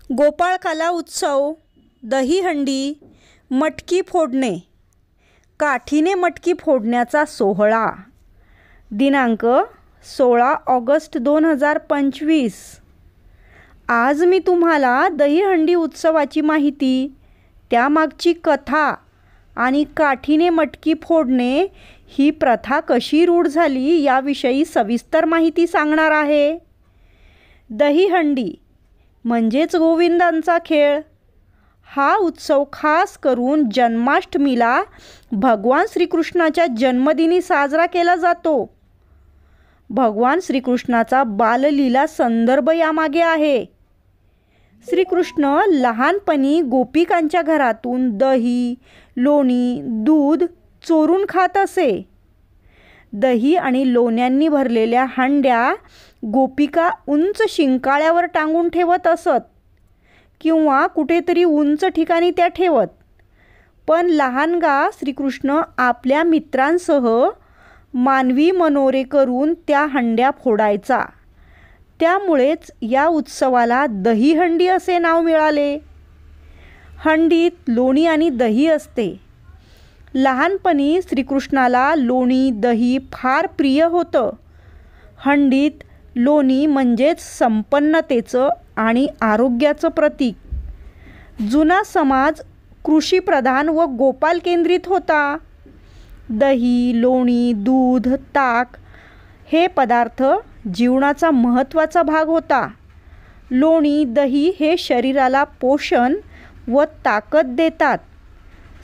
गोपाळकाला उत्सव, दहीहंडी, मटकी फोडणे. काठीने मटकी फोडण्याचा सोहळा. दिनांक 16 ऑगस्ट 2025. आज मी तुम्हाला दहीहंडी उत्सवाची माहिती, त्यामागची कथा आणि काठीने मटकी फोडणे ही प्रथा कशी रूढ झाली याविषयी सविस्तर माहिती सांगणार आहे. दहीहंडी म्हणजेच गोविंदांचा खेळ. हा उत्सव खास करून जन्माष्टमीला भगवान श्रीकृष्णाच्या जन्मदिनी साजरा केला जातो. भगवान श्रीकृष्णाचा बाललीला संदर्भ यामागे आहे. श्रीकृष्ण लहानपणी गोपिकांच्या घरातून दही, लोणी, दूध चोरून खात असे. दही आणि लोण्यांनी भरलेल्या हंड्या गोपिका उंच शिंकाळ्यावर टांगून ठेवत असत किंवा कुठेतरी उंच ठिकाणी त्या ठेवत. पण लहानगा श्रीकृष्ण आपल्या मित्रांसह मानवी मनोरे करून त्या हंड्या फोडायचा. त्यामुळेच या उत्सवाला दहीहंडी असे नाव मिळाले. हंडीत लोणी आणि दही असते. लहानपणी श्रीकृष्णाला लोणी, दही फार प्रिय होतं. हंडीत लोणी म्हणजेच संपन्नतेचं आणि आरोग्याचं प्रतीक. जुना समाज कृषीप्रधान व गोपाल केंद्रित होता. दही, लोणी, दूध, ताक हे पदार्थ जीवनाचा महत्त्वाचा भाग होता. लोणी, दही हे शरीराला पोषण व ताकद देतात.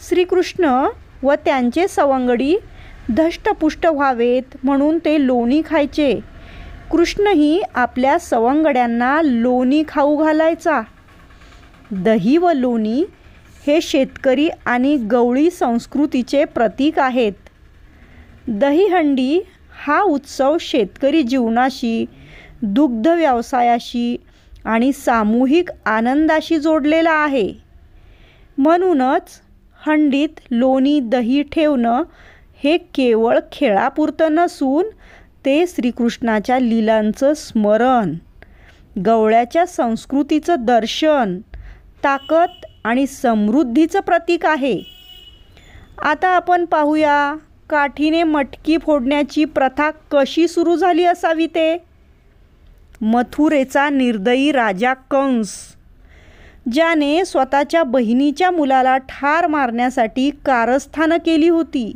श्रीकृष्ण व त्यांचे सवंगडी धष्टपुष्ट व्हावेत म्हणून ते लोणी खायचे. कृष्णही आपल्या सवंगड्यांना लोणी खाऊ घालायचा. दही व लोणी हे शेतकरी आणि गवळी संस्कृतीचे प्रतीक आहेत. दहीहंडी हा उत्सव शेतकरी जीवनाशी, दुग्ध व्यवसायाशी आणि सामूहिक आनंदाशी जोडलेला आहे. म्हणूनच हंडीत लोणी, दही ठेवणं हे केवळ खेळापुरतं नसून ते श्रीकृष्णाच्या लीलांचं स्मरण, गवळ्याच्या संस्कृतीचं दर्शन, ताकद आणि समृद्धीचं प्रतीक आहे. आता आपण पाहूया काठीने मटकी फोडण्याची प्रथा कशी सुरू झाली असावी ते. मथुरेचा निर्दयी राजा कंस, ज्याने स्वतःच्या बहिणीच्या मुलाला ठार मारण्यासाठी कारस्थानं केली होती.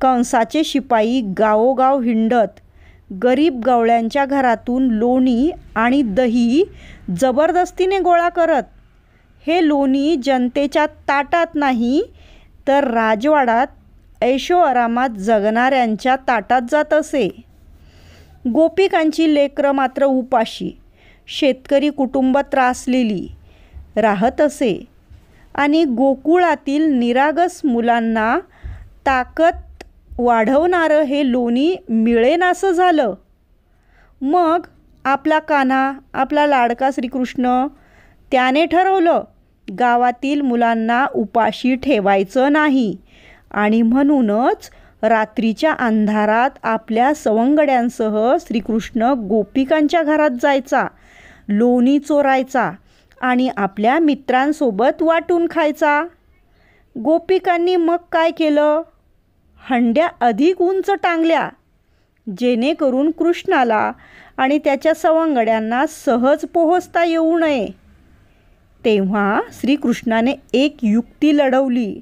कंसाचे शिपाई गावोगाव हिंडत गरीब गवळ्यांच्या घरातून लोणी आणि दही जबरदस्तीने गोळा करत. हे लोणी जनतेच्या ताटात नाही तर राजवाड्यात ऐशोआरामात जगणाऱ्यांच्या ताटात जात असे. गोपिकांची लेकरं मात्र उपाशी, शेतकरी कुटुंब त्रासलेली राहत असे आणि गोकुळातील निरागस मुलांना ताकद वाढवणारं हे लोणी मिळेनासं झालं. मग आपला कान्हा, आपला लाडका श्रीकृष्ण, त्याने ठरवलं गावातील मुलांना उपाशी ठेवायचं नाही आणि म्हणूनच रात्रीच्या अंधारात आपल्या सवंगड्यांसह श्रीकृष्ण गोपिकांच्या घरात जायचा, लोणी चोरायचा आणि आपल्या मित्रांसोबत वाटून खायचा. गोपिकांनी मग काय केलं? हंड्या अधिक उंच टांगल्या, जेणेकरून कृष्णाला आणि त्याच्या सवंगड्यांना सहज पोहोचता येऊ नये. तेव्हा श्रीकृष्णाने एक युक्ती लढवली.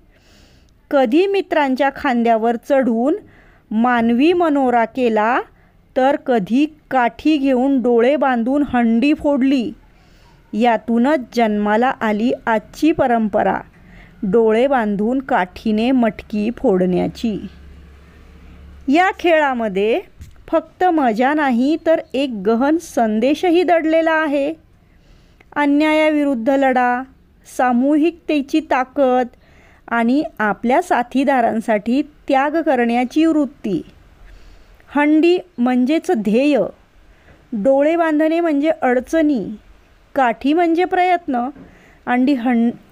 कधी मित्रांच्या खांद्यावर चढून मानवी मनोरा केला तर कधी काठी घेऊन डोळे बांधून हंडी फोडली. यातूनच जन्माला आली आजची परंपरा, डोळे बांधून काठीने मटकी फोडण्याची. या खेळामध्ये फक्त मजा नाही तर एक गहन संदेशही दडलेला आहे. अन्यायाविरुद्ध लढा, सामूहिकतेची ताकद आणि आपल्या साथीदारांसाठी त्याग करण्याची वृत्ती. हंडी म्हणजेच ध्येय, डोळे बांधणे म्हणजे अडचणी, काठी म्हणजे प्रयत्न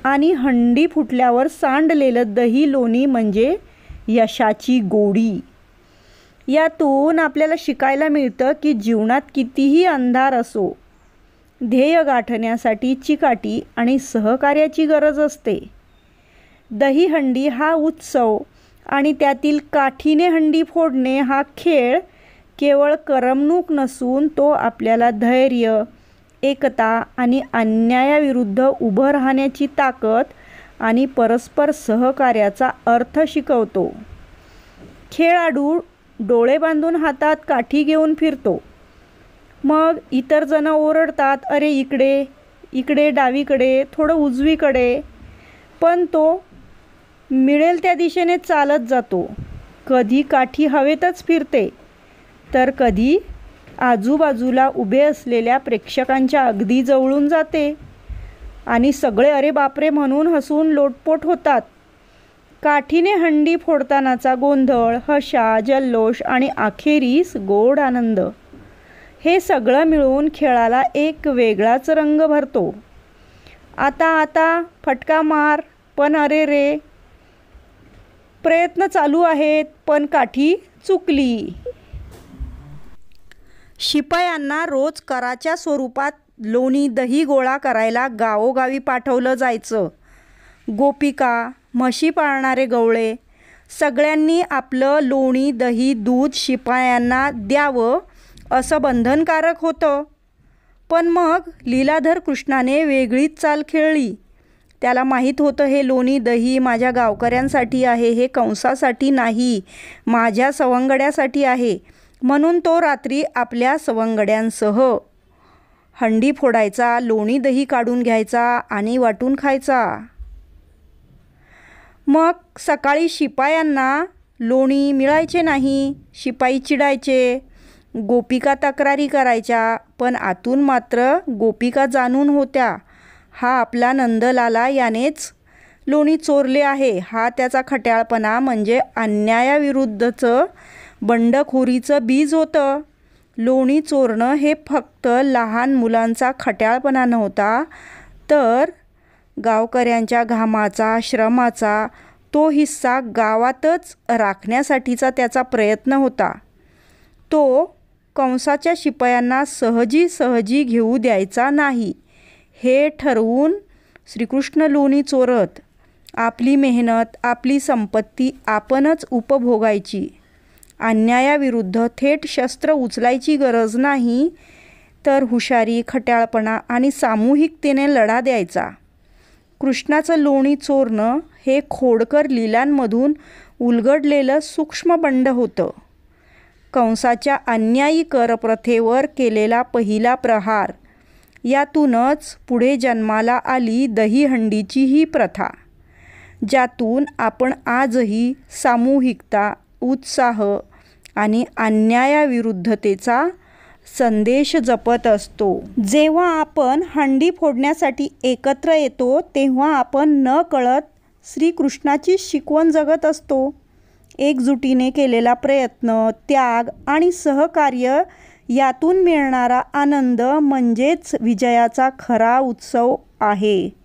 आणि हंडी फुटल्यावर सांडलेलं दही लोणी म्हणजे यशाची गोडी. यातून आपल्याला शिकायला मिळतं की जीवनात कितीही अंधार असो, ध्येय गाठण्यासाठी चिकाटी आणि सहकार्याची गरज असते. दहीहंडी हा उत्सव आणि त्यातील काठीने हंडी फोडणे हा खेळ केवळ करमणूक नसून तो आपल्याला धैर्य, एकता आणि अन्यायाविरुद्ध उभं राहण्याची ताकद आणि परस्पर सहकार्याचा अर्थ शिकवतो. खेळाडू डोळे बांधून हातात काठी घेऊन फिरतो. मग इतर जण ओरडतात, अरे इकडे इकडे, डावीकडे, थोडं उजवीकडे. पण तो मिळेल त्या दिशेने चालत जातो. कधी काठी हवेतच फिरते तर कधी आजूबाजूला उभे असलेल्या प्रेक्षकांच्या अगदी जवळून जाते आणि सगळे अरे बापरे म्हणून हसून लोटपोट होतात. काठीने हंडी फोडतानाचा गोंधळ, हशा, जल्लोष आणि अखेरीस गोड आनंद, हे सगळं मिळून खेळाला एक वेगळाच रंग भरतो. आता फटका मार, पण अरे रे, प्रयत्न चालू आहेत पण काठी चुकली. शिपायांना रोज कराच्या स्वरूपात लोणी दही गोळा करायला गावोगावी पाठवलं जायचं. गोपिका, म्हशी पाळणारे गवळे सगळ्यांनी आपलं लोणी, दही, दूध शिपायांना द्यावं असं बंधनकारक होतं. पण मग लीलाधर कृष्णाने वेगळीच चाल खेळली. त्याला माहीत होतं हे लोणी दही माझ्या गावकऱ्यांसाठी आहे, हे कंसासाठी नाही, माझ्या सवंगड्यासाठी आहे. म्हणून तो रात्री आपल्या सवंगड्यांसह हंडी फोडायचा, लोणी दही काढून घ्यायचा आणि वाटून खायचा. मग सकाळी शिपायांना लोणी मिळायचे नाही. शिपाई चिडायचे, गोपिका तक्रारी करायच्या. पण आतून मात्र गोपिका जाणून होत्या, हा आपला नंदलाला यानेच लोणी चोरले आहे. हा त्याचा खट्याळपणा म्हणजे अन्यायाविरुद्धचं बंडखोरीचं बीज होतं. लोणी चोरणं हे फक्त लहान मुलांचा खट्याळपणा नव्हता, तर गावकऱ्यांच्या घामाचा, श्रमाचा तो हिस्सा गावातच राखण्यासाठीचा त्याचा प्रयत्न होता. तो कंसाच्या शिपायांना सहजी घेऊ द्यायचा नाही. हे ठरवून श्रीकृष्ण लोणी चोरत. आपली मेहनत, आपली संपत्ती आपणच उपभोगायची. अन्यायाविरुद्ध थेट शस्त्र उचलायची गरज नाही, तर हुशारी, खट्याळपणा आणि सामूहिकतेने लढा द्यायचा. कृष्णाचं लोणी चोरणं हे खोडकर लीलांमधून उलगडलेलं सूक्ष्म बंड होतं. कंसाच्या अन्यायी करप्रथेवर केलेला पहिला प्रहार. यातूनच पुढे जन्माला आली दहीहंडीची ही प्रथा, ज्यातून आपण आजही सामूहिकता, उत्साह आणि अन्यायाविरुद्धतेचा संदेश जपत असतो. जेव्हा आपण हंडी फोडण्यासाठी एकत्र येतो तेव्हा आपण नकळत श्रीकृष्णाची शिकवण जगत असतो. एकजुटीने केलेला प्रयत्न, त्याग आणि सहकार्य यातून मिळणारा आनंद म्हणजेच विजयाचा खरा उत्सव आहे.